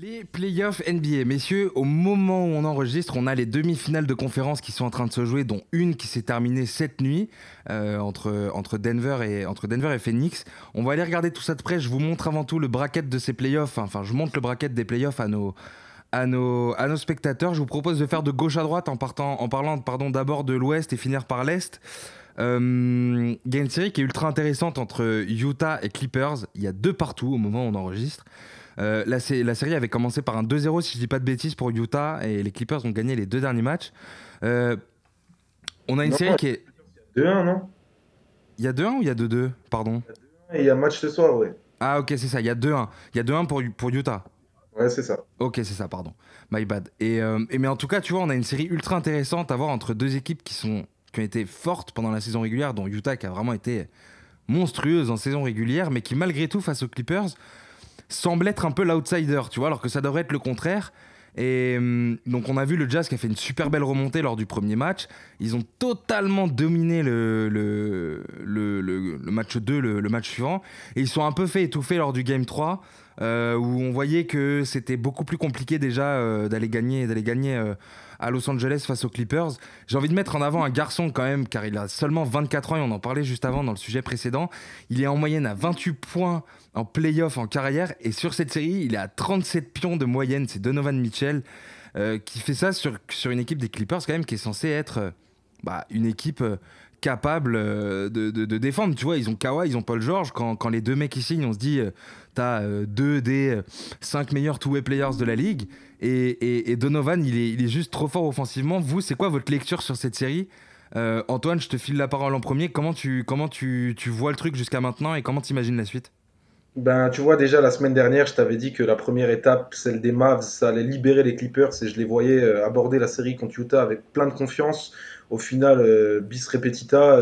Les playoffs NBA, messieurs, au moment où on enregistre, on a les demi-finales de conférence qui sont en train de se jouer, dont une qui s'est terminée cette nuit entre Denver et Phoenix. On va aller regarder tout ça de près. Je vous montre avant tout le bracket de ces playoffs. Enfin, je montre le bracket des playoffs à nos spectateurs. Je vous propose de faire de gauche à droite en parlant d'abord de l'Ouest et finir par l'Est. Il y a une série qui est ultra intéressante entre Utah et Clippers. Il y a 2 partout au moment où on enregistre. La série avait commencé par un 2-0 si je dis pas de bêtises pour Utah et les Clippers ont gagné les 2 derniers matchs. Euh, on a une Non, série qui est... 2-1, non? Il y a 2-1 ou il y a 2-2? Pardon. Et il y a match ce soir, ouais. Ah ok c'est ça, il y a 2-1. Il y a 2-1 pour Utah. Ouais, c'est ça. Ok c'est ça, pardon. My bad. Mais en tout cas tu vois on a une série ultra intéressante à voir entre 2 équipes qui ont été fortes pendant la saison régulière, dont Utah qui a vraiment été monstrueuse en saison régulière, mais qui malgré tout face aux Clippers semble être un peu l'outsider, tu vois, alors que ça devrait être le contraire. Donc on a vu le Jazz qui a fait une super belle remontée lors du premier match. Ils ont totalement dominé le match 2, le match suivant. Et ils sont un peu fait étouffer lors du Game 3, où on voyait que c'était beaucoup plus compliqué déjà d'aller gagner à Los Angeles face aux Clippers. J'ai envie de mettre en avant un garçon quand même, car il a seulement 24 ans et on en parlait juste avant dans le sujet précédent. Il est en moyenne à 28 points en playoff en carrière et sur cette série il est à 37 pions de moyenne. C'est Donovan Mitchell qui fait ça sur une équipe des Clippers quand même qui est censée être une équipe capable de défendre. Tu vois, ils ont Kawhi, ils ont Paul George. Quand les 2 mecs ils signent, on se dit t'as 2 des 5 meilleurs two-way players de la ligue et Donovan il est juste trop fort offensivement. Vous, c'est quoi votre lecture sur cette série? Antoine, je te file la parole en premier. Comment tu vois le truc jusqu'à maintenant et comment t'imagines la suite? Ben, tu vois, déjà la semaine dernière, je t'avais dit que la première étape, celle des Mavs, ça allait libérer les Clippers et je les voyais aborder la série contre Utah avec plein de confiance. Au final, bis repetita,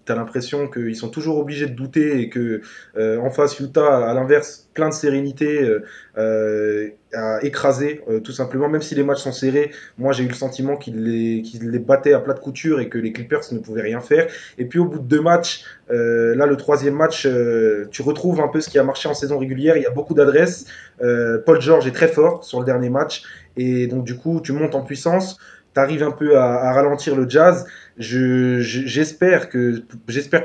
t'as l'impression qu'ils sont toujours obligés de douter et que en face, Utah, à l'inverse, plein de sérénité, a écrasé tout simplement. Même si les matchs sont serrés, moi j'ai eu le sentiment qu'ils les battaient à plat de couture et que les Clippers ne pouvaient rien faire. Et puis au bout de 2 matchs, là, le troisième match, tu retrouves un peu ce qui a marché en saison régulière. Il y a beaucoup d'adresses. Paul George est très fort sur le dernier match. Et donc, du coup, tu montes en puissance. Tu arrives un peu à ralentir le Jazz. J'espère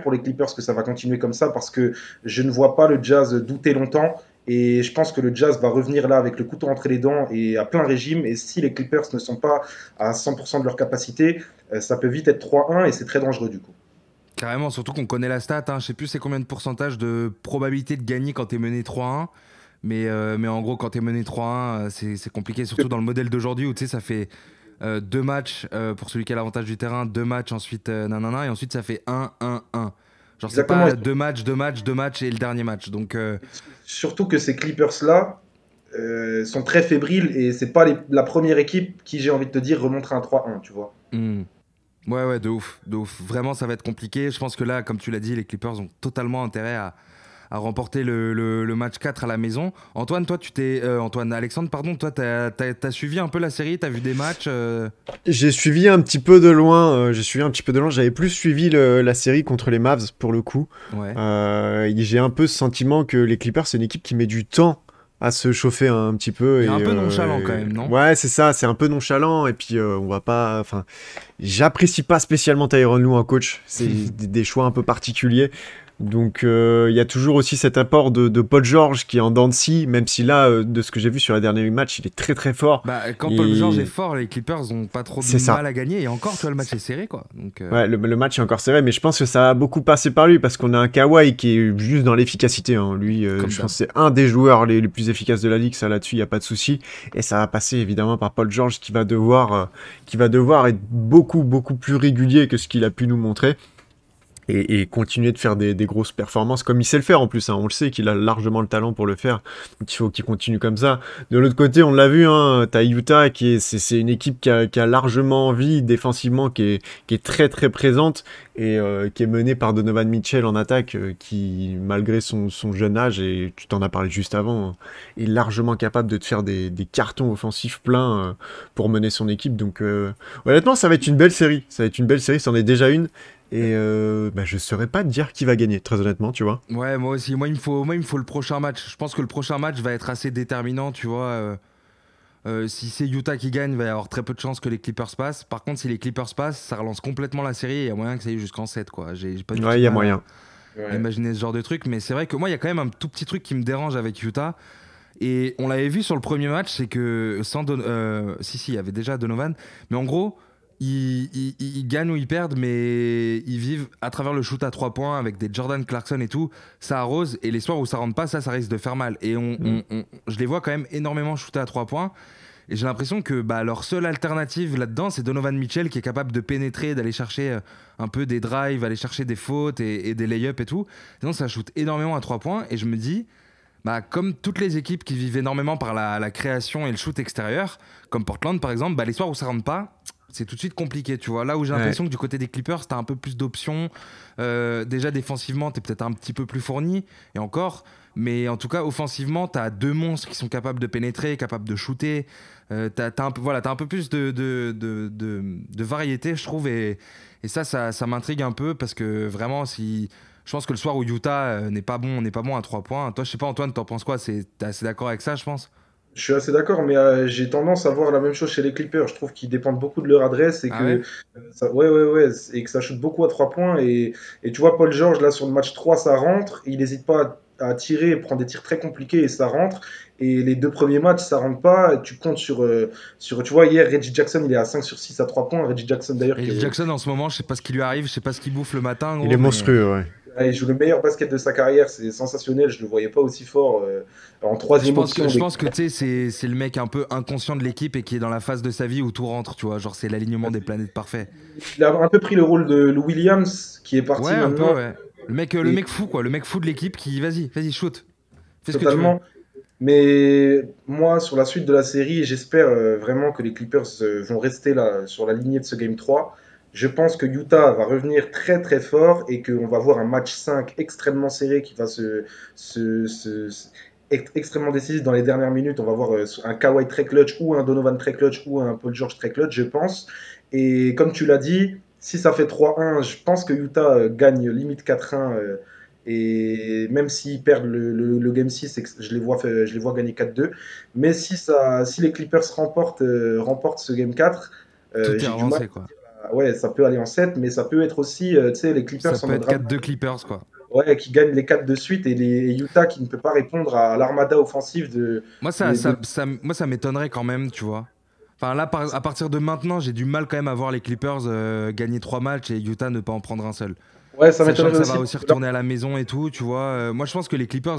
pour les Clippers que ça va continuer comme ça parce que je ne vois pas le Jazz douter longtemps. Et je pense que le Jazz va revenir là avec le couteau entre les dents et à plein régime. Et si les Clippers ne sont pas à 100% de leur capacité, ça peut vite être 3-1 et c'est très dangereux du coup. Carrément, surtout qu'on connaît la stat, hein. Je sais plus c'est combien de pourcentage de probabilité de gagner quand t'es mené 3-1. Mais en gros, quand t'es mené 3-1, c'est compliqué, surtout dans le modèle d'aujourd'hui où tu sais, ça fait 2 matchs pour celui qui a l'avantage du terrain, 2 matchs ensuite, nanana, et ensuite ça fait 1-1-1. Genre, c'est Exactement. pas 2 matchs, 2 matchs, 2 matchs et le dernier match. Donc, Surtout que ces Clippers-là sont très fébriles et c'est pas la première équipe qui, j'ai envie de te dire, remontera un 3-1, tu vois. hmm. Ouais, ouais, de ouf, de ouf. Vraiment, ça va être compliqué. Je pense que là, comme tu l'as dit, les Clippers ont totalement intérêt à remporter le match 4 à la maison. Antoine, toi, Antoine, Alexandre, pardon, toi, t'as suivi un peu la série, t'as vu des matchs J'ai suivi un petit peu de loin. J'ai suivi un petit peu de loin. J'avais plus suivi la série contre les Mavs pour le coup. Ouais. J'ai un peu ce sentiment que les Clippers, c'est une équipe qui met du temps à se chauffer un petit peu Il est un peu nonchalant quand même, non? ouais, c'est ça, c'est un peu nonchalant et puis on va pas, enfin, j'apprécie pas spécialement Tyronn Lue en coach, c'est des choix un peu particuliers. Donc il y a toujours aussi cet apport de Paul George qui est en dents de scie, même si là, de ce que j'ai vu sur la dernière match, il est très très fort. Bah, quand Paul George est Et fort, les Clippers ont pas trop de c'est mal ça. à gagner. Et encore, tu vois, le match est serré, quoi. Donc, Ouais, le match est encore serré, mais je pense que ça a beaucoup passé par lui parce qu'on a un Kawhi qui est juste dans l'efficacité, hein. Lui, comme je d'hab. pense que c'est un des joueurs les plus efficaces de la ligue, ça là-dessus, il n'y a pas de souci. Et ça va passer évidemment par Paul George qui va devoir être beaucoup, beaucoup plus régulier que ce qu'il a pu nous montrer. Et continuer de faire des grosses performances comme il sait le faire en plus, hein. On le sait qu'il a largement le talent pour le faire, donc il faut qu'il continue comme ça. De l'autre côté, on l'a vu, hein, t'as Utah c'est une équipe qui a largement envie défensivement, qui est très très présente et qui est menée par Donovan Mitchell en attaque, qui malgré son jeune âge, et tu t'en as parlé juste avant, hein, est largement capable de te faire des cartons offensifs pleins pour mener son équipe. Donc honnêtement, ça va être une belle série, c'en est déjà une. Et je saurais pas te dire qui va gagner, très honnêtement, tu vois. Ouais, moi aussi. Moi, il me faut le prochain match. Je pense que le prochain match va être assez déterminant, tu vois. Si c'est Utah qui gagne, il va y avoir très peu de chances que les Clippers passent. Par contre, si les Clippers passent, ça relance complètement la série et il y a moyen que ça aille jusqu'en 7, quoi. J'ai pas du tout Ouais, il y a mal moyen. à imaginer ce genre de truc, mais c'est vrai que moi, il y a quand même un tout petit truc qui me dérange avec Utah. Et on l'avait vu sur le premier match, c'est que il y avait déjà Donovan, mais en gros, ils gagnent ou ils perdent, mais ils vivent à travers le shoot à 3 points avec des Jordan Clarkson et tout. Ça arrose, et les soirs où ça rentre pas, ça risque de faire mal. Et je les vois quand même énormément shooter à 3 points. Et j'ai l'impression que leur seule alternative là-dedans, c'est Donovan Mitchell qui est capable de pénétrer, d'aller chercher un peu des drives, aller chercher des fautes et des lay-ups et tout. Sinon, ça shoot énormément à 3 points. Et je me dis, comme toutes les équipes qui vivent énormément par la création et le shoot extérieur, comme Portland par exemple, les soirs où ça rentre pas, c'est tout de suite compliqué, tu vois. Là où j'ai l'impression que du côté des Clippers, t'as un peu plus d'options. Déjà défensivement, t'es peut-être un petit peu plus fourni, et encore. Mais en tout cas, offensivement, t'as deux monstres qui sont capables de pénétrer, capables de shooter. T'as un peu plus de variété, je trouve. Et ça m'intrigue un peu parce que vraiment, si... Je pense que le soir où Utah n'est pas bon à 3 points. Toi, je sais pas, Antoine, t'en penses quoi? T'es assez d'accord avec ça, je pense? Je suis assez d'accord, mais j'ai tendance à voir la même chose chez les Clippers. Je trouve qu'ils dépendent beaucoup de leur adresse et Ah que ouais? ouais, et que ça shoot beaucoup à 3 points. Et tu vois, Paul George, là, sur le match 3 ça rentre. Il n'hésite pas à tirer, il prend des tirs très compliqués et ça rentre. Et les deux premiers matchs, ça rentre pas. Tu comptes tu vois, hier, Reggie Jackson, il est à 5 sur 6 à 3 points. Reggie Jackson, d'ailleurs, Reggie Jackson, en ce moment, je sais pas ce qui lui arrive, je sais pas ce qu'il bouffe le matin, Il gros, est mais... monstrueux, ouais. il joue le meilleur basket de sa carrière. C'est sensationnel. Je le voyais pas aussi fort en troisième option. Je pense que tu sais, c'est le mec un peu inconscient de l'équipe et qui est dans la phase de sa vie où tout rentre, tu vois. Genre, c'est l'alignement des planètes parfait. Il a un peu pris le rôle de Lou Williams, qui est parti Ouais, un peu, maintenant. ouais. Le Et mec fou, quoi. Le mec fou de l'équipe qui, vas-y, shoot. Fais ce que tu veux. totalement. Mais moi, sur la suite de la série, j'espère vraiment que les Clippers vont rester là, sur la lignée de ce Game 3. Je pense que Utah va revenir très très fort et qu'on va voir un match 5 extrêmement serré qui va extrêmement décisif dans les dernières minutes. On va voir un Kawhi très clutch ou un Donovan très clutch ou un Paul George très clutch, je pense. Et comme tu l'as dit, si ça fait 3-1, je pense que Utah gagne limite 4-1. Et même s'ils perdent le Game 6, je les vois gagner 4-2. Mais si les Clippers remportent ce Game 4, Tout est j'ai du mal. avancé, quoi. Ouais, ça peut aller en 7, mais ça peut être aussi, tu sais, les Ça Clippers en peut mode être 4-2 Clippers, quoi. ouais, qui gagnent les 4 de suite et Utah qui ne peut pas répondre à l'armada offensive Moi, ça m'étonnerait quand même, tu vois. Enfin, là, à partir de maintenant, j'ai du mal quand même à voir les Clippers gagner 3 matchs et Utah ne pas en prendre un seul. Ouais, ça Sachant que m'étonnerait ça aussi. va aussi retourner à la maison et tout, tu vois. Moi, je pense que les Clippers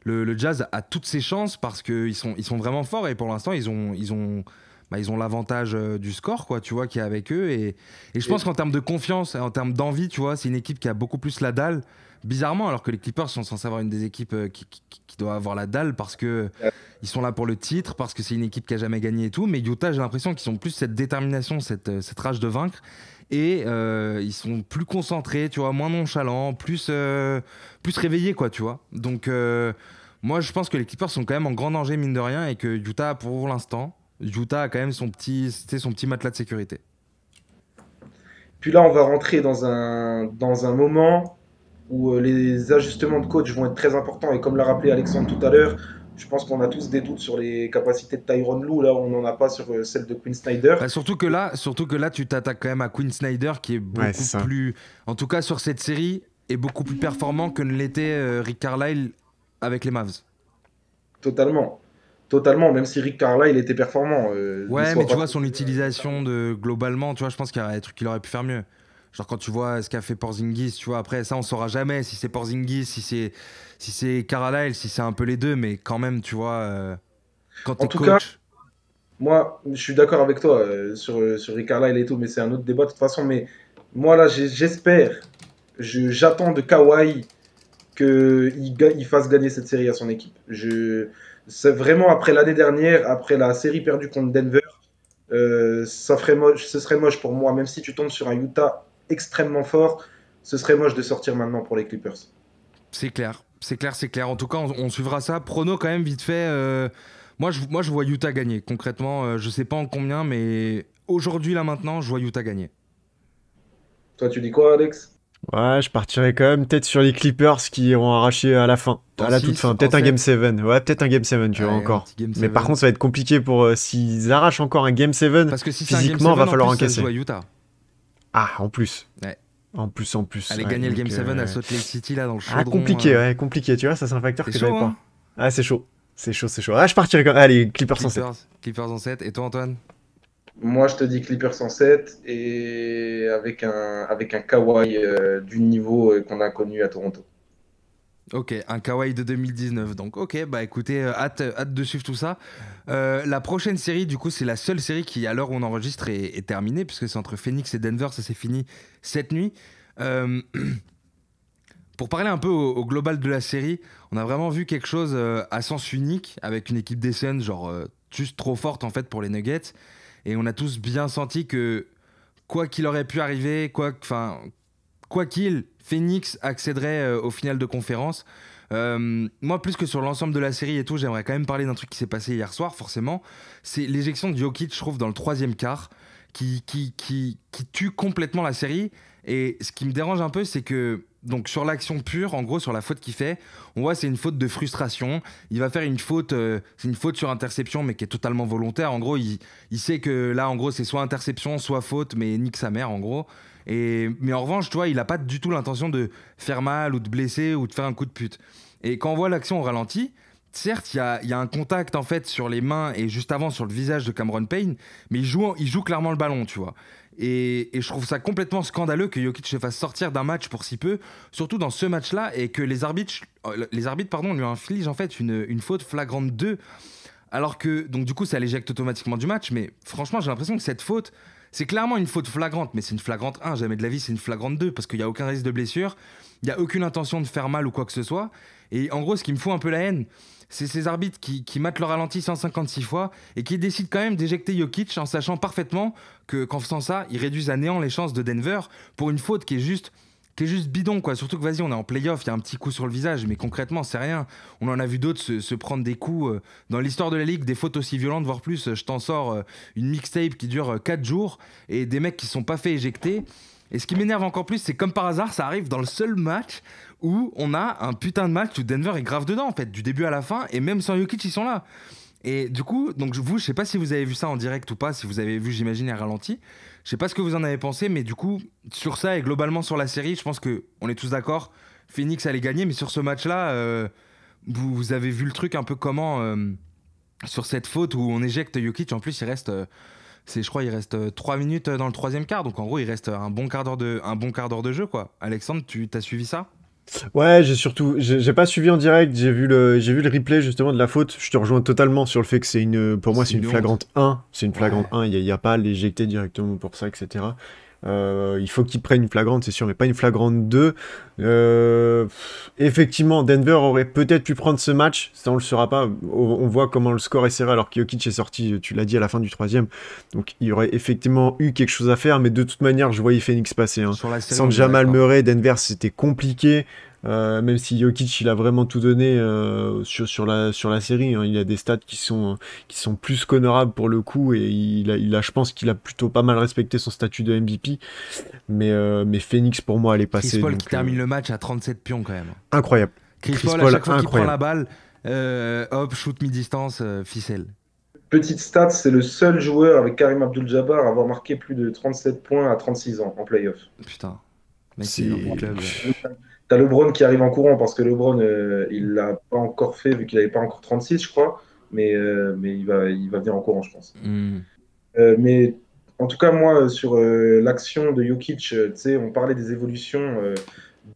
le Jazz a toutes ses chances parce qu'ils sont vraiment forts et pour l'instant, ils ont l'avantage du score, quoi, tu vois, qui est avec eux. Et je pense qu'en termes de confiance et en termes d'envie, tu vois, c'est une équipe qui a beaucoup plus la dalle. Bizarrement, alors que les Clippers sont censés avoir une des équipes qui doit avoir la dalle parce que ils sont là pour le titre, parce que c'est une équipe qui a jamais gagné et tout. Mais Utah, j'ai l'impression qu'ils ont plus cette détermination, cette rage de vaincre. Et ils sont plus concentrés, tu vois, moins nonchalants, plus réveillés, quoi, tu vois. Donc, moi, je pense que les Clippers sont quand même en grand danger, mine de rien, et que Utah, pour l'instant, Utah a quand même son petit matelas de sécurité. Puis là, on va rentrer dans un moment où les ajustements de coach vont être très importants. Et comme l'a rappelé Alexandre tout à l'heure, je pense qu'on a tous des doutes sur les capacités de Tyronn Lue. Là, on n'en a pas sur celle de Quinn Snyder. Surtout que là, tu t'attaques quand même à Quinn Snyder, qui est Ouais, c'est beaucoup ça. plus, en tout cas sur cette série, est beaucoup plus performant que ne l'était Rick Carlisle avec les Mavs. Totalement. Totalement, même si Rick Carlisle était performant. Ne Ouais, mais soit tu pas vois, trompé. son utilisation globalement, tu vois, je pense qu'il y a des trucs qu'il aurait pu faire mieux. Genre quand tu vois ce qu'a fait Porzingis, tu vois, après ça on saura jamais si c'est Porzingis, si c'est Carlisle, si c'est un peu les deux, mais quand même, tu vois, quand En t'es tout cas, coach, moi, je suis d'accord avec toi sur Rick Carlisle et tout, mais c'est un autre débat de toute façon. Mais moi, là, j'espère, j'attends de Kawhi qu'il fasse gagner cette série à son équipe. C'est vraiment après l'année dernière, après la série perdue contre Denver, ça ferait moche, ce serait moche pour moi, même si tu tombes sur un Utah extrêmement fort, ce serait moche de sortir maintenant pour les Clippers. c'est clair, c'est clair. En tout cas, on suivra ça. Prono quand même vite fait. Moi, je vois Utah gagner. Concrètement, je sais pas en combien, mais aujourd'hui là maintenant, je vois Utah gagner. Toi, tu dis quoi, Alex? Ouais, je partirais quand même peut-être sur les Clippers qui ont arraché à la fin, En à la toute 6, fin. en Peut-être un Game 7. 7. Ouais, peut-être un Game 7, tu vois, Allez, un encore. petit Game Mais par 7. contre, ça va être compliqué pour... s'ils arrachent encore un Game 7, Parce que si c'est un Game physiquement, 7, va en falloir plus, ça se joue encaisser. à Utah. Ah, en plus. Ouais. En plus. Aller Ouais, gagner le donc, Game 7 à Salt Lake City, là, dans le ah, chaudron. compliqué, ouais, compliqué. Tu vois, ça, c'est un facteur C'est que j'avais chaud, pas. hein? Ah, c'est chaud. C'est chaud. Ah, je partirais quand même. Allez, Clippers en 7. Clippers en 7. Et toi, Antoine? Moi, je te dis Clippers 107 et avec un Kawhi du niveau qu'on a connu à Toronto. Ok, un Kawhi de 2019. Donc, ok, bah écoutez, hâte de suivre tout ça. La prochaine série, du coup, c'est la seule série qui, à l'heure où on enregistre, est terminée, puisque c'est entre Phoenix et Denver. Ça s'est fini cette nuit. Euh, Pour parler un peu au global de la série, on a vraiment vu quelque chose à sens unique, avec une équipe des Suns, genre juste trop forte en fait pour les Nuggets. Et on a tous bien senti que quoi qu'il aurait pu arriver, quoi qu'il, Phoenix accéderait au final de conférence. Moi, plus que sur l'ensemble de la série et tout, j'aimerais quand même parler d'un truc qui s'est passé hier soir, forcément. C'est l'éjection de Jokic, je trouve, dans le troisième quart, qui tue complètement la série. Et ce qui me dérange un peu, c'est que, donc sur l'action pure, en gros, sur la faute qu'il fait, on voit c'est une faute de frustration. Il va faire une faute, c'est une faute sur interception, mais qui est totalement volontaire. En gros, il sait que là, en gros, c'est soit interception, soit faute, mais nique sa mère, en gros. Mais en revanche, tu vois, il a pas du tout l'intention de faire mal ou de blesser ou de faire un coup de pute. Et quand on voit l'action au ralenti, certes, il y a un contact en fait sur les mains et juste avant sur le visage de Cameron Payne, mais il joue clairement le ballon, tu vois. Et je trouve ça complètement scandaleux que Jokic se fasse sortir d'un match pour si peu, surtout dans ce match-là, et que les arbitres pardon, lui infligent en fait une faute flagrante 2, alors que, donc du coup, ça l'éjecte automatiquement du match, mais franchement, j'ai l'impression que cette faute, c'est clairement une faute flagrante, mais c'est une flagrante 1, jamais de la vie, c'est une flagrante 2, parce qu'il n'y a aucun risque de blessure, il n'y a aucune intention de faire mal ou quoi que ce soit, et en gros, ce qui me fout un peu la haine, c'est ces arbitres qui matent le ralenti 156 fois et qui décident quand même d'éjecter Jokic en sachant parfaitement qu'en faisant ça, ils réduisent à néant les chances de Denver pour une faute qui est juste bidon, quoi. Surtout que, vas-y, on est en playoff, il y a un petit coup sur le visage, mais concrètement, c'est rien. On en a vu d'autres se prendre des coups dans l'histoire de la ligue, des fautes aussi violentes, voire plus. Je t'en sors une mixtape qui dure 4 jours et des mecs qui ne sont pas fait éjecter. Et ce qui m'énerve encore plus, c'est comme par hasard, ça arrive dans le seul match où on a un putain de match où Denver est grave dedans, en fait, du début à la fin, et même sans Jokic, ils sont là. Et du coup, donc je sais pas si vous avez vu ça en direct ou pas, si vous avez vu, j'imagine, un ralenti. Je sais pas ce que vous en avez pensé, mais du coup, sur ça et globalement sur la série, je pense que on est tous d'accord. Phoenix allait gagner, mais sur ce match-là, vous avez vu le truc un peu comment sur cette faute où on éjecte Jokic. En plus, je crois, il reste 3 minutes dans le troisième quart, donc en gros, il reste un bon quart d'heure de jeu, quoi. Alexandre, tu t'as suivi ça? Ouais, j'ai pas suivi en direct, j'ai vu le replay justement de la faute. Je te rejoins totalement sur le fait que pour moi, C'est c'est une une honte. flagrante 1. C'est une flagrante Ouais. 1, il y a pas à l'éjecter directement pour ça, etc. Il faut qu'il prenne une flagrante, c'est sûr, mais pas une flagrante 2. Effectivement, Denver aurait peut-être pu prendre ce match, ça on le saura pas. On voit comment le score est serré alors que Jokic est sorti, tu l'as dit, à la fin du troisième. Donc il y aurait effectivement eu quelque chose à faire, mais de toute manière, je voyais Phoenix passer, hein. Sur la série, Sans on est Jamal d'accord. Murray, Denver, c'était compliqué. Même si Jokic il a vraiment tout donné sur la série, hein. Il a des stats qui sont plus qu'honorables pour le coup et je pense qu'il a plutôt pas mal respecté son statut de MVP. Mais Phoenix pour moi elle est Chris passée Paul qui donc termine le match à 37 pions quand même. incroyable. Chris Chris Paul, à Paul chaque fois qu'il prend la incroyable. balle, hop, shoot mi-distance, ficelle. Petite stat, c'est le seul joueur avec Karim Abdul-Jabbar à avoir marqué plus de 37 points à 36 ans en playoff. Putain, mec, il est dans quel C'est club? T'as LeBron qui arrive en courant parce que LeBron, il l'a pas encore fait vu qu'il n'avait pas encore 36, je crois. Mais il va venir en courant, je pense. Hmm. Mais en tout cas, moi, sur l'action de Jokic, tu sais, on parlait des évolutions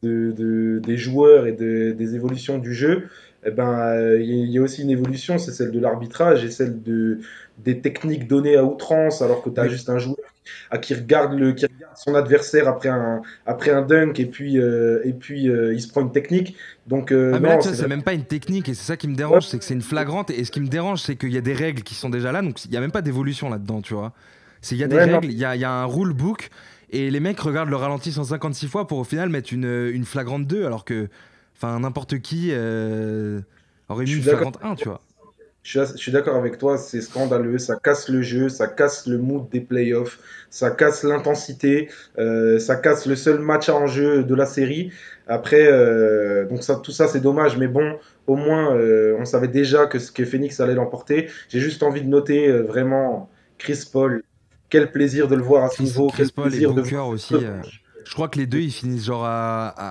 des joueurs et des évolutions du jeu. Eh ben, il y a aussi une évolution, c'est celle de l'arbitrage et celle des techniques données à outrance, alors que tu as Oui. juste un joueur qui regarde son adversaire après un dunk et puis il se prend une technique. Donc, Ah mais là non, tu vois c'est c'est vrai. même pas une technique et c'est ça qui me Ouais, dérange, c'est que c'est une flagrante et ce qui me dérange c'est qu'il y a des règles qui sont déjà là donc il y a même pas d'évolution là-dedans tu vois. Il y a des ouais, non, règles, il y a un rule book et les mecs regardent le ralenti 156 fois pour au final mettre une flagrante 2 alors que enfin n'importe qui aurait je mis suis une d'accord. flagrante 1 tu vois. je suis d'accord avec toi, c'est scandaleux, ça casse le jeu, ça casse le mood des playoffs, ça casse l'intensité, ça casse le seul match à enjeu de la série. Après, donc ça, tout ça c'est dommage, mais bon, au moins on savait déjà que Phoenix allait l'emporter. J'ai juste envie de noter vraiment Chris Paul. Quel plaisir de le voir à ce niveau, quel Chris Paul et plaisir de Booker voir. aussi. Je crois que les deux, ils finissent genre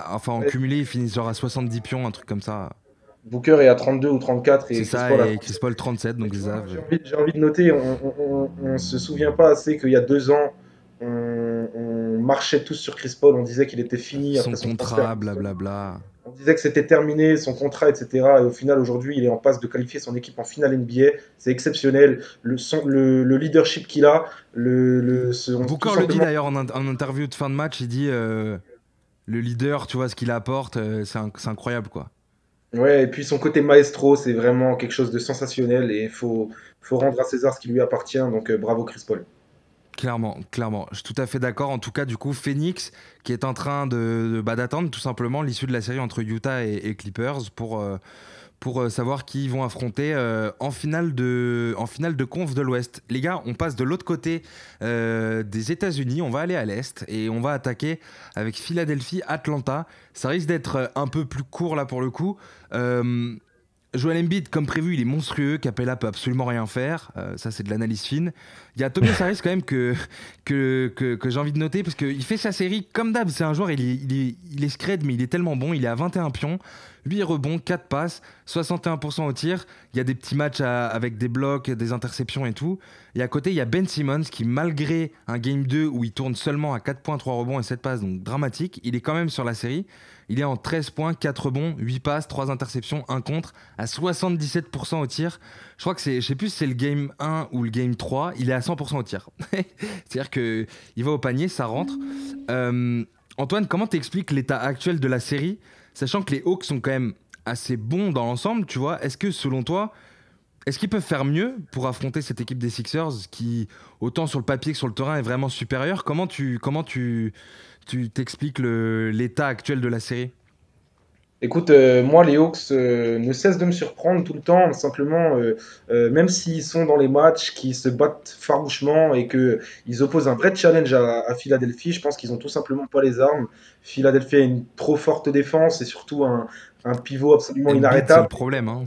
enfin en Ouais, cumulé, ils finissent genre à 70 pions, un truc comme ça. Booker est à 32 ou 34 C'est et Chris ça, Paul à et 30. Chris Paul 37, Mais donc tu c'est vois, ça. moi, j'ai envie de noter, on se souvient pas assez qu'il y a 2 ans, on marchait tous sur Chris Paul, on disait qu'il était fini Son après son transfert à contrat, Boston. blablabla. On disait que c'était terminé, son contrat, etc. Et au final, aujourd'hui, il est en passe de qualifier son équipe en finale NBA. C'est exceptionnel. Le leadership qu'il a, tout Booker le dit simplement. d'ailleurs en interview de fin de match, il dit le leader, tu vois, ce qu'il apporte, c'est incroyable quoi. Ouais, et puis son côté maestro, c'est vraiment quelque chose de sensationnel et faut rendre à César ce qui lui appartient. Donc bravo Chris Paul. Clairement, clairement. Je suis tout à fait d'accord. En tout cas, du coup, Phoenix qui est en train d'attendre tout simplement l'issue de la série entre Utah et Clippers pour savoir qui ils vont affronter en finale de conf de l'Ouest. Les gars, on passe de l'autre côté des États-Unis, on va aller à l'Est et on va attaquer avec Philadelphie-Atlanta. Ça risque d'être un peu plus court là pour le coup. Euh, Joel Embiid, comme prévu, il est monstrueux. Capella peut absolument rien faire. Ça, c'est de l'analyse fine. Il y a Tobias Harris quand même que j'ai envie de noter parce qu'il fait sa série comme d'hab. C'est un joueur, il est scred, mais il est tellement bon. Il est à 21 pions, 8 rebonds, 4 passes, 61% au tir. Il y a des petits matchs avec des blocs, des interceptions et tout. Et à côté, il y a Ben Simmons qui, malgré un game 2 où il tourne seulement à 4 points, 3 rebonds et 7 passes, donc dramatique, il est quand même sur la série. Il est en 13 points, 4 rebonds, 8 passes, 3 interceptions, 1 contre, à 77% au tir. Je crois que je sais plus si c'est le game 1 ou le game 3, il est à 100% au tir. C'est-à-dire qu'il va au panier, ça rentre. Antoine, comment t'expliques l'état actuel de la série, sachant que les Hawks sont quand même assez bons dans l'ensemble, tu vois? Est-ce que selon toi, est-ce qu'ils peuvent faire mieux pour affronter cette équipe des Sixers qui, autant sur le papier que sur le terrain, est vraiment supérieure? Comment tu t'expliques l'état actuel de la série? Écoute, moi, les Hawks ne cessent de me surprendre tout le temps. Simplement, même s'ils sont dans les matchs, qui se battent farouchement et que ils opposent un vrai challenge à Philadelphie, je pense qu'ils ont tout simplement pas les armes. Philadelphie a une trop forte défense et surtout un pivot absolument Embiid, c'est le inarrêtable. problème, hein.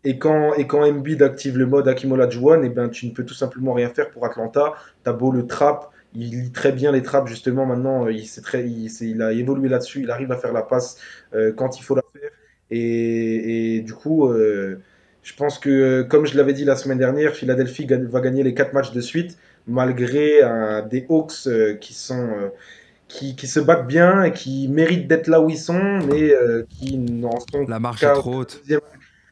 Et quand Embiid active le mode Hakim Olajuwon, eh ben, tu ne peux tout simplement rien faire pour Atlanta. T'as beau le trap, il lit très bien les traps justement maintenant. Il a évolué là-dessus. Il arrive à faire la passe quand il faut la faire. Et du coup, je pense que, comme je l'avais dit la semaine dernière, Philadelphie va gagner les 4 matchs de suite, malgré des Hawks qui se battent bien et qui méritent d'être là où ils sont, mais qui n'en sont La marche est qu'à trop haute. deuxième.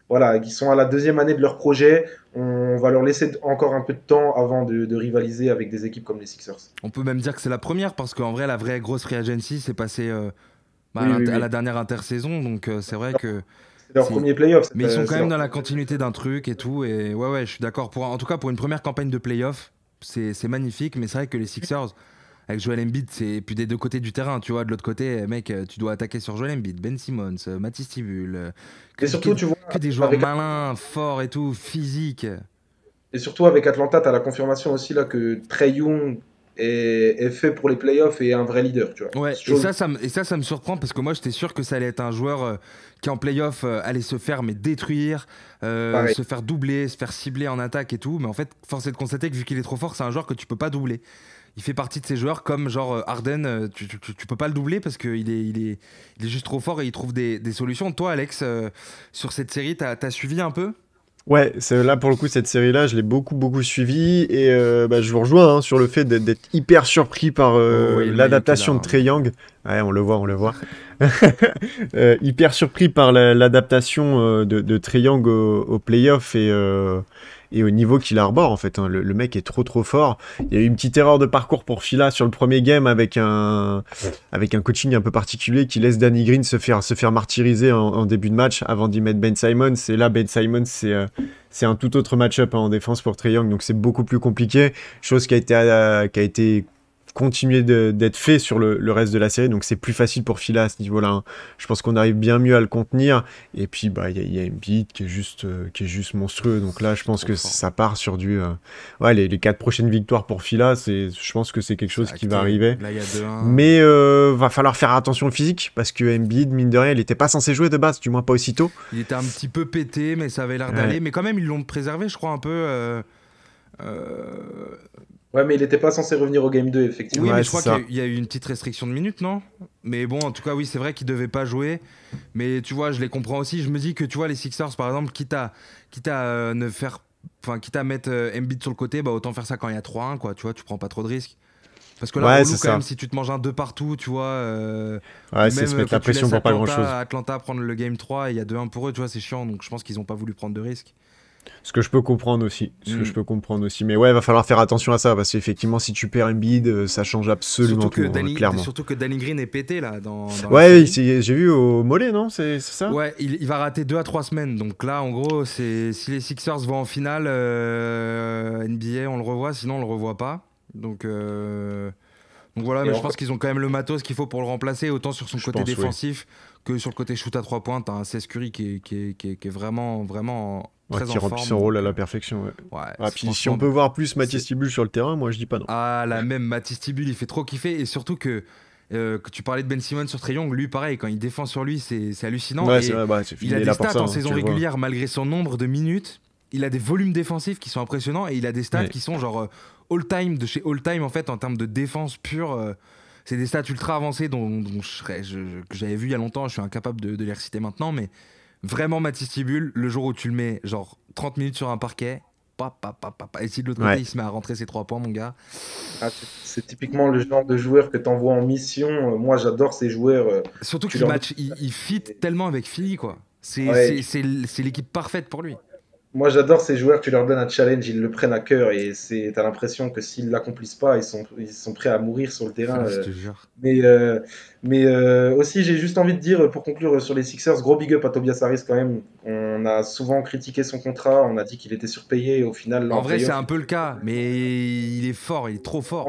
Voilà, ils sont à la deuxième année de leur projet. On va leur laisser encore un peu de temps avant de rivaliser avec des équipes comme les Sixers. On peut même dire que c'est la première parce qu'en vrai, la vraie grosse free agency s'est passée Oui, oui, à oui. la dernière intersaison. Donc c'est vrai que C'est leur c'est. premier playoff. Mais ils sont quand C'est même leur dans la premier continuité d'un truc et tout. Et ouais, ouais, je suis d'accord. En tout cas, pour une première campagne de playoff, c'est magnifique. Mais c'est vrai que les Sixers, avec Joel Embiid, c'est. Puis des deux côtés du terrain, tu vois. De l'autre côté, mec, tu dois attaquer sur Joel Embiid, Ben Simmons, Matisse Thybulle, Et surtout, tu vois, que des joueurs avec, malins, forts et tout, physiques. et surtout avec Atlanta, tu as la confirmation aussi là que Trae Young est fait pour les playoffs et est un vrai leader, tu vois. Ouais, Chose ça me surprend parce que moi j'étais sûr que ça allait être un joueur qui en playoff allait se faire mais détruire, pareil. se faire doubler, se faire cibler en attaque et tout. Mais en fait, force est de constater que vu qu'il est trop fort, c'est un joueur que tu peux pas doubler. Il fait partie de ces joueurs comme genre Harden, tu peux pas le doubler parce qu'il est juste trop fort et il trouve des solutions. Toi, Alex, sur cette série, t'as suivi un peu? Ouais, là pour le coup, cette série-là, je l'ai beaucoup, beaucoup suivie et bah, je vous rejoins hein, sur le fait d'être hyper surpris par Oh, et le maillot qu'il a, l'adaptation de hein. Trae Young. Ouais, on le voit, on le voit. Hyper surpris par l'adaptation de Trae Young au playoff et au niveau qu'il arbore en fait. Hein. Le mec est trop trop fort. Il y a eu une petite erreur de parcours pour Fila sur le premier game avec un coaching un peu particulier qui laisse Danny Green se faire martyriser en début de match avant d'y mettre Ben Simmons. Et là, Ben Simmons, c'est un tout autre match-up hein, en défense pour Trae Young, donc c'est beaucoup plus compliqué. Chose qui a été continuer d'être fait sur le reste de la série. Donc c'est plus facile pour Fila à ce niveau-là, hein. Je pense qu'on arrive bien mieux à le contenir. Et puis il y a Embiid qui est juste monstrueux. Donc là, je pense que ça part sur du les 4 prochaines victoires pour Fila. Je pense que c'est quelque chose qui va arriver. Là, il y a 2-1. Mais va falloir faire attention au physique parce que Embiid, mine de rien, il était pas censé jouer de base, du moins pas aussitôt. Il était un petit peu pété, mais ça avait l'air d'aller. Mais quand même, ils l'ont préservé, je crois, un peu. Ouais, mais il n'était pas censé revenir au Game 2, effectivement. Oui, Ouais, mais je crois c'est ça. qu'il y a eu une petite restriction de minutes, non? Mais bon, en tout cas, oui, c'est vrai qu'il devait pas jouer. Mais tu vois, je les comprends aussi. Je me dis que, tu vois, les Sixers, par exemple, quitte à ne faire... Enfin, quitte à mettre Embiid sur le côté, bah autant faire ça quand il y a 3-1, quoi. Tu vois, tu prends pas trop de risques. Parce que là, Ouais, relou, c'est quand ça. même, si tu te manges un 2 partout, tu vois... Ouais, c'est même se mettre quand la tu pression laisses pour pas grand-chose. Atlanta prendre le Game 3 et il y a 2-1 pour eux, tu vois, c'est chiant. Donc je pense qu'ils ont pas voulu prendre de risques. Ce que je peux comprendre aussi. Mais ouais, il va falloir faire attention à ça parce qu'effectivement, si tu perds Embiid, ça change absolument Surtout tout, clairement. surtout que Danny Green est pété, là, dans la Ouais, série. j'ai vu au mollet, non? C'est ça? Ouais, il va rater 2 à 3 semaines. Donc là, en gros, si les Sixers vont en finale NBA, on le revoit. Sinon, on le revoit pas. Donc voilà, mais je pense qu'ils ont quand même le matos qu'il faut pour le remplacer, autant sur son côté défensif que sur le côté shoot à 3 points. T'as un Seth Curry qui est vraiment très en qui remplit forme. son rôle à la perfection. Ouais. Ouais, Puis si on peut voir plus Matisse Thybulle sur le terrain, moi je dis pas non. Ah, la même Matisse Thybulle, il fait trop kiffer. Et surtout que tu parlais de Ben Simmons sur Trae Young, lui pareil, quand il défend sur lui, c'est hallucinant. Ouais, Et c'est vrai, il a des là pour stats ça, en hein, saison tu le vois. régulière malgré son nombre de minutes. Il a des volumes défensifs qui sont impressionnants et il a des stats qui sont genre all-time, de chez all-time en fait, en termes de défense pure. C'est des stats ultra avancées que j'avais vu il y a longtemps. Je suis incapable de les reciter maintenant, mais vraiment Matisse Thybulle, le jour où tu le mets genre 30 minutes sur un parquet, et si de l'autre côté il se met à rentrer ses 3 points, mon gars. Ah, c'est typiquement le genre de joueur que tu envoies en mission. Moi, j'adore ces joueurs. Surtout tu qu'il leur- il fit tellement avec Philly, quoi. Ouais, C'est l'équipe parfaite pour lui. moi, j'adore ces joueurs. Tu leur donnes un challenge, ils le prennent à cœur et t'as l'impression que s'ils l'accomplissent pas, ils sont prêts à mourir sur le terrain. Je te jure. Mais aussi, j'ai juste envie de dire, pour conclure sur les Sixers, gros big up à Tobias Harris quand même. On a souvent critiqué son contrat, on a dit qu'il était surpayé et au final, En vrai, c'est playoff, un peu le cas, mais il est fort, il est trop fort.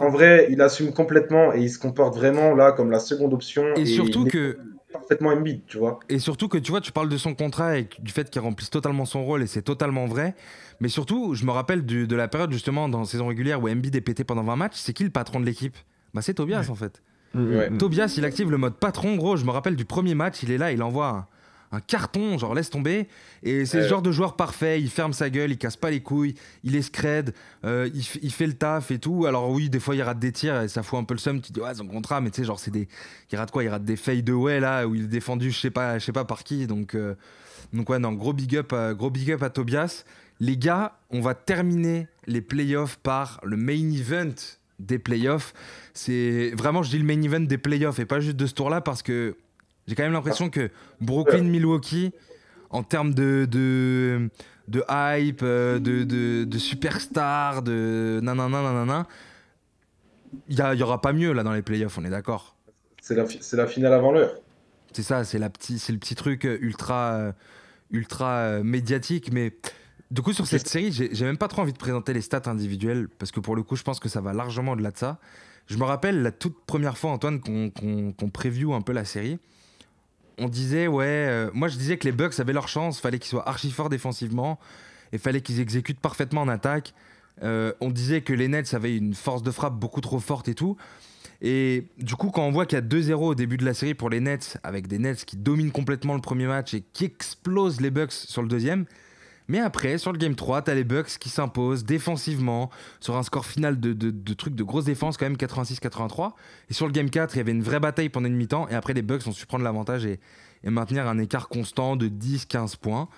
en vrai, il assume complètement et il se comporte vraiment là comme la seconde option Et et surtout il est que, parfaitement Embiid, tu vois. tu vois, tu parles de son contrat et du fait qu'il remplisse totalement son rôle et c'est totalement vrai. Mais surtout, je me rappelle de la période justement dans saison régulière où Embiid est pété pendant 20 matchs. C'est qui le patron de l'équipe? Bah, c'est Tobias en fait. Ouais. Tobias, il active le mode patron, gros. Je me rappelle du premier match, il est là, il envoie un carton, genre laisse tomber. Et c'est ce genre de joueur parfait. Il ferme sa gueule, il casse pas les couilles, il est scred, il fait le taf et tout. Alors oui, des fois il rate des tirs et ça fout un peu le seum. Tu te dis ouais, son contrat, mais tu sais, genre il rate quoi? Il rate des fade away là où il est défendu, je sais pas par qui. Donc ouais, non, gros big up à Tobias. Les gars, on va terminer les playoffs par le main event des playoffs. C'est vraiment, je dis le main event des playoffs et pas juste de ce tour-là parce que j'ai quand même l'impression que Brooklyn-Milwaukee, en termes de hype, de superstar, de nanana, il y aura pas mieux là dans les playoffs, on est d'accord. C'est la finale avant l'heure. C'est ça, c'est le petit truc ultra médiatique, mais du coup sur cette série, j'ai même pas trop envie de présenter les stats individuelles parce que pour le coup, je pense que ça va largement au-delà de ça. Je me rappelle la toute première fois, Antoine, qu'on preview un peu la série. On disait, moi je disais que les Bucks avaient leur chance, fallait qu'ils soient archi forts défensivement et fallait qu'ils exécutent parfaitement en attaque. On disait que les Nets avaient une force de frappe beaucoup trop forte et tout. Et du coup, quand on voit qu'il y a 2-0 au début de la série pour les Nets, avec des Nets qui dominent complètement le premier match et qui explosent les Bucks sur le deuxième, mais après, sur le Game 3, t'as les Bucks qui s'imposent défensivement sur un score final de trucs de grosse défense, quand même 86-83. Et sur le Game 4, il y avait une vraie bataille pendant une mi-temps. Et après, les Bucks ont su prendre l'avantage et maintenir un écart constant de 10-15 points.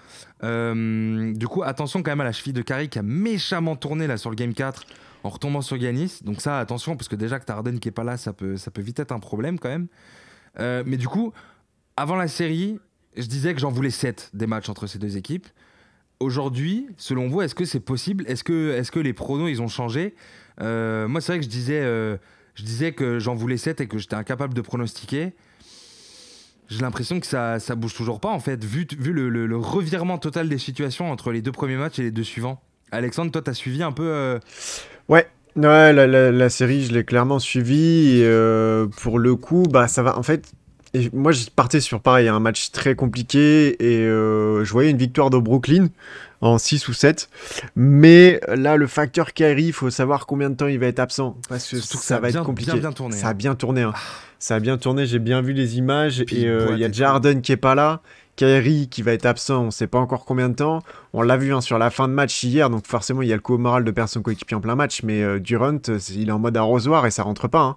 Du coup, attention quand même à la cheville de Curry qui a méchamment tourné là sur le Game 4 en retombant sur Giannis. Donc ça, attention, parce que déjà que t'as Harden qui est pas là, ça peut vite être un problème quand même. Mais du coup, avant la série, je disais que j'en voulais 7 des matchs entre ces deux équipes. Aujourd'hui, selon vous, est-ce que c'est possible? Est-ce que les pronos, ils ont changé? Moi, c'est vrai que je disais que j'en voulais 7 et que j'étais incapable de pronostiquer. J'ai l'impression que ça bouge toujours pas, en fait, vu le revirement total des situations entre les deux premiers matchs et les deux suivants. Alexandre, toi, t'as suivi un peu Ouais, Ouais, la série, je l'ai clairement suivie. Et, pour le coup, bah, ça va. En fait, et moi, je partais sur pareil, un match très compliqué. Et je voyais une victoire de Brooklyn en 6 ou 7. Mais là, le facteur Kyrie, il faut savoir combien de temps il va être absent. Parce que Surtout que ça va être compliqué. bien tourné. Ça a Hein. bien tourné. Hein. Ça a bien tourné. J'ai bien vu les images. Puis Et il il y a boite et déjà tout. Harden qui est pas là. Kyrie qui va être absent, on sait pas encore combien de temps. On l'a vu hein, sur la fin de match hier, donc forcément il y a le coup au moral de perdre son coéquipier en plein match, mais Durant, il est en mode arrosoir et ça rentre pas. Hein.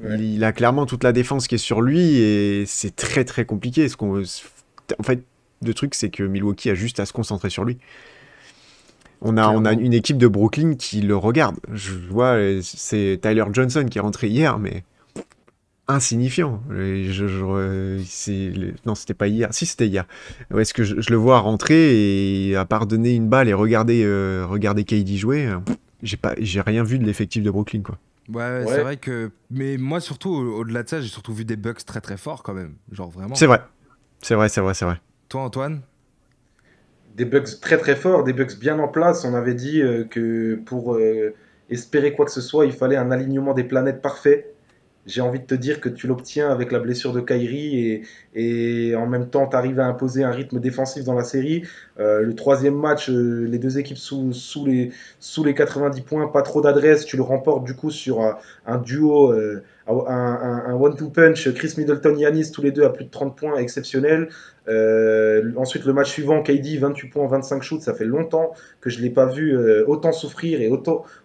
Ouais. Il a clairement toute la défense qui est sur lui et c'est très très compliqué. En fait, le truc c'est que Milwaukee a juste à se concentrer sur lui. On a Clairement. une équipe de Brooklyn qui le regarde. Je vois, c'est Tyler Johnson qui est rentré hier, mais insignifiant. Non, c'était pas hier. Si, c'était hier. Où est-ce que je le vois rentrer et à part donner une balle et regarder KD jouer, j'ai rien vu de l'effectif de Brooklyn, quoi. Ouais, c'est Ouais. vrai que. Mais moi, surtout, au-delà de ça, j'ai surtout vu des Bucks très très forts quand même. Genre vraiment. C'est vrai. C'est vrai, c'est vrai, c'est vrai. Toi, Antoine? Des bugs très très forts, des bugs bien en place. On avait dit que pour espérer quoi que ce soit, il fallait un alignement des planètes parfait. J'ai envie de te dire que tu l'obtiens avec la blessure de Kyrie et en même temps tu arrives à imposer un rythme défensif dans la série. Le troisième match, les deux équipes sous les 90 points, pas trop d'adresse, tu le remportes du coup sur un duo, un one-two punch, Chris Middleton, Yanis, tous les deux à plus de 30 points, exceptionnel. Ensuite le match suivant, KD 28 points, 25 shoots, ça fait longtemps que je ne l'ai pas vu autant souffrir et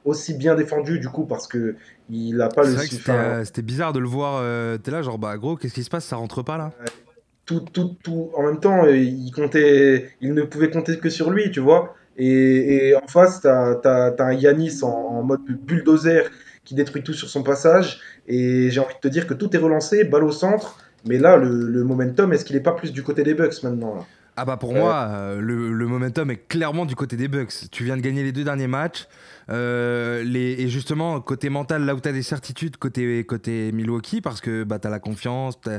aussi bien défendu du coup parce que il n'a pas C'est le vrai que enfin, c'était bizarre de le voir. T'es là, genre, bah gros, qu'est-ce qui se passe? Ça rentre pas là? tout. En même temps, il ne pouvait compter que sur lui, tu vois. Et en face, t'as un Yanis en mode bulldozer qui détruit tout sur son passage. Et j'ai envie de te dire que tout est relancé, balle au centre. Mais là, le momentum, est-ce qu'il n'est pas plus du côté des Bucks maintenant là? Ah bah pour Euh, moi, le momentum est clairement du côté des Bucks. Tu viens de gagner les deux derniers matchs. Et justement, côté mental, là où tu as des certitudes, côté Milwaukee, parce que bah, tu as la confiance, tu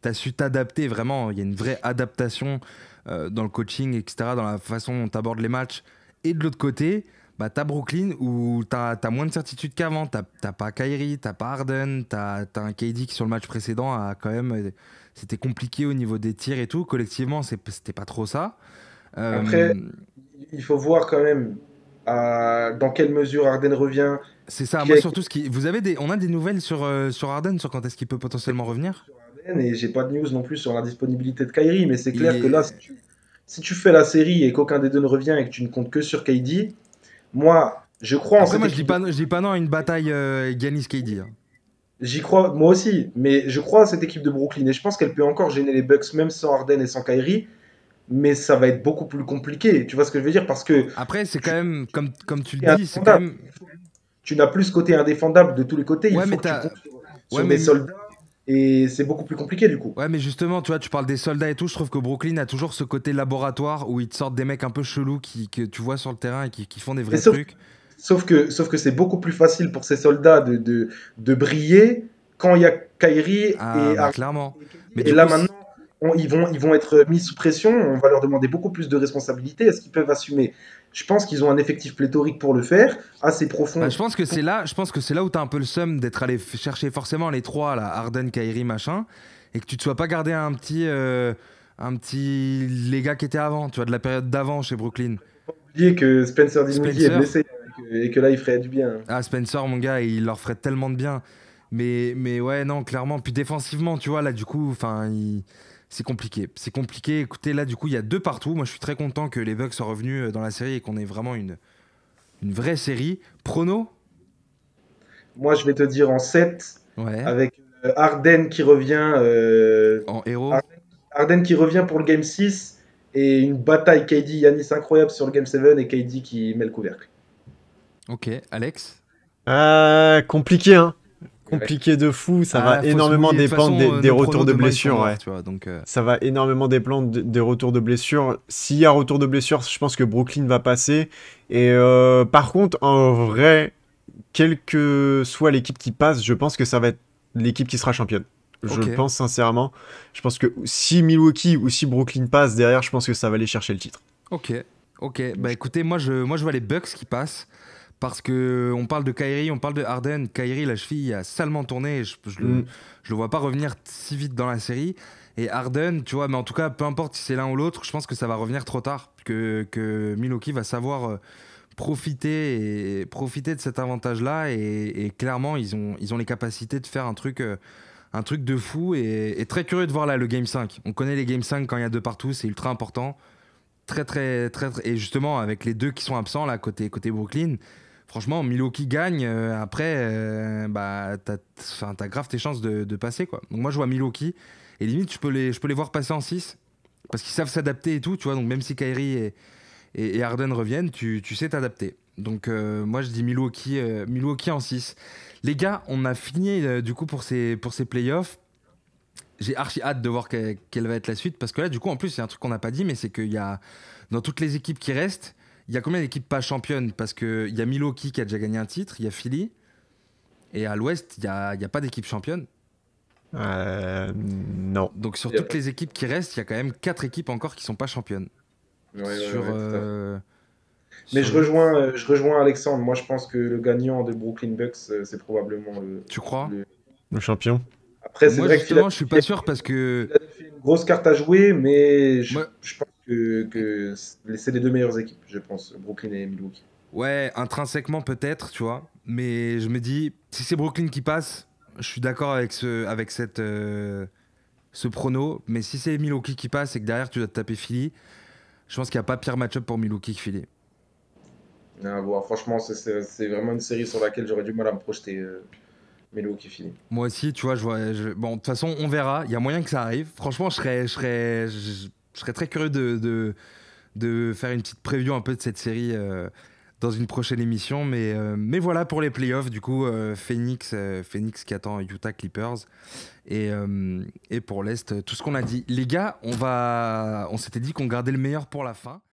as su t'adapter vraiment. Il y a une vraie adaptation dans le coaching, etc., dans la façon dont tu abordes les matchs. Et de l'autre côté, bah, tu as Brooklyn où tu as moins de certitudes qu'avant. Tu n'as pas Kyrie, tu n'as pas Harden, tu as un KD qui sur le match précédent a quand même... C'était compliqué au niveau des tirs et tout. Collectivement, c'était pas trop ça. Après, Euh, il faut voir quand même dans quelle mesure Harden revient. c'est ça. Qui Moi, a surtout, on a des nouvelles sur Harden, sur quand est-ce qu'il peut potentiellement revenir. Harden et j'ai pas de news non plus sur la disponibilité de Kyrie, mais c'est Il clair que là, est... si tu fais la série et qu'aucun des deux ne revient et que tu ne comptes que sur KD, moi, je crois en Après, cette moi, équipe de je dis pas non à une bataille Giannis KD. Hein. J'y crois, moi aussi, mais je crois à cette équipe de Brooklyn et je pense qu'elle peut encore gêner les Bucks même sans Harden et sans Kyrie, mais ça va être beaucoup plus compliqué. Tu vois ce que je veux dire? Parce que Après, c'est quand tu même, comme tu le es dis, c'est quand indéfendable. même. Tu n'as plus ce côté indéfendable de tous les côtés. Il Ouais, faut mais que tu t'as. comptes Ouais, sur des soldats et c'est beaucoup plus compliqué du coup. Ouais, mais justement, tu vois, tu parles des soldats et tout. Je trouve que Brooklyn a toujours ce côté laboratoire où ils te sortent des mecs un peu chelous que tu vois sur le terrain et qui font des Mais vrais trucs. sauf que c'est beaucoup plus facile pour ces soldats de briller quand il y a Kyrie Ah, et bah Harden. clairement. Mais Et du là coup, maintenant, ils vont être mis sous pression, on va leur demander beaucoup plus de responsabilités. Est-ce qu'ils peuvent assumer? Je pense qu'ils ont un effectif pléthorique pour le faire, assez bah, profond. je pense que c'est là où t'as un peu le seum d'être allé chercher forcément les trois, là, Harden, Kyrie, machin, et que tu te sois pas gardé un petit les gars qui étaient avant, tu vois, de la période d'avant chez Brooklyn. Oublier que Spencer Dinwiddie est Spencer, blessé et que là il ferait du bien. ah Spencer, mon gars, il leur ferait tellement de bien. Mais ouais, non, clairement. Puis défensivement, tu vois, là, du coup, enfin, c'est compliqué. C'est compliqué. Écoutez, là, du coup, il y a deux partout. Moi, je suis très content que les Bucks soient revenus dans la série et qu'on ait vraiment une vraie série. Prono? Moi je vais te dire en 7 Ouais. avec Harden qui revient, En héros? Harden qui revient pour le Game 6 et une bataille KD-Yanis incroyable sur le Game 7 et KD qui met le couvercle. Ok. Alex? Compliqué, hein. Ouais. Compliqué de fou. Ça va Ah, faut se énormément mouiller. De toute dépendre façon, des nos retours pronos de demain, ils sont blessures, morts, ouais. tu vois. Donc, Ça va énormément dépendre des retours de blessures. S'il y a retour de blessures, je pense que Brooklyn va passer. Et par contre, en vrai, quelle que soit l'équipe qui passe, je pense que ça va être l'équipe qui sera championne. Je ok. le pense sincèrement. Je pense que si Milwaukee ou si Brooklyn passe derrière, je pense que ça va aller chercher le titre. Ok. Ok. Bah, écoutez, moi, je vois les Bucks qui passent. Parce que on parle de Kyrie, on parle de Harden. Kyrie, la cheville a salement tourné. Je le vois pas revenir si vite dans la série. Et Harden, tu vois, mais en tout cas, peu importe si c'est l'un ou l'autre, je pense que ça va revenir trop tard. Que Milwaukee va savoir profiter de cet avantage-là. Et clairement, ils ont les capacités de faire un truc de fou. Et très curieux de voir là le Game 5. On connaît les Game 5 quand il y a 2 partout, c'est ultra important. Et justement, avec les 2 qui sont absents, là, côté Brooklyn. Franchement, Milwaukee gagne. Après, bah, t'as grave tes chances de passer, quoi. Donc moi, je vois Milwaukee. Et limite, je peux les voir passer en 6. Parce qu'ils savent s'adapter et tout, tu vois. Donc même si Kyrie et Harden reviennent, tu sais t'adapter. Donc moi, je dis Milwaukee en 6. Les gars, on a fini du coup pour ces playoffs. J'ai archi hâte de voir quelle va être la suite. Parce que là, du coup, en plus, il y a un truc qu'on n'a pas dit, mais c'est qu'il y a, dans toutes les équipes qui restent, il y a combien d'équipes pas championnes? Parce qu'il y a Milwaukee qui a déjà gagné un titre, il y a Philly, et à l'ouest, il y a pas d'équipe championne. Non. Donc sur toutes les équipes qui restent, il y a quand même 4 équipes encore qui sont pas championnes. Mais je rejoins Alexandre. Moi, je pense que le gagnant de Brooklyn Bucks, c'est probablement Tu crois? Le champion. Après, c'est Moi, vrai justement, que je suis pas sûr parce que Philadelphie a une grosse carte à jouer, mais je moi, pense que c'est les 2 meilleures équipes, je pense, Brooklyn et Milwaukee. ouais, intrinsèquement peut-être, tu vois. Mais je me dis, si c'est Brooklyn qui passe, je suis d'accord avec ce prono. Mais si c'est Milwaukee qui passe et que derrière tu dois te taper Philly, je pense qu'il n'y a pas pire match-up pour Milwaukee que Philly. Ah, bon, franchement, c'est vraiment une série sur laquelle j'aurais du mal à me projeter. Milwaukee Philly. Moi aussi, tu vois, bon, de toute façon, on verra. Il y a moyen que ça arrive. Franchement, je serais très curieux de faire une petite preview un peu de cette série dans une prochaine émission. Mais voilà pour les playoffs. Du coup, Phoenix qui attend Utah Clippers. Et pour l'Est, tout ce qu'on a dit. Les gars, on s'était dit qu'on gardait le meilleur pour la fin.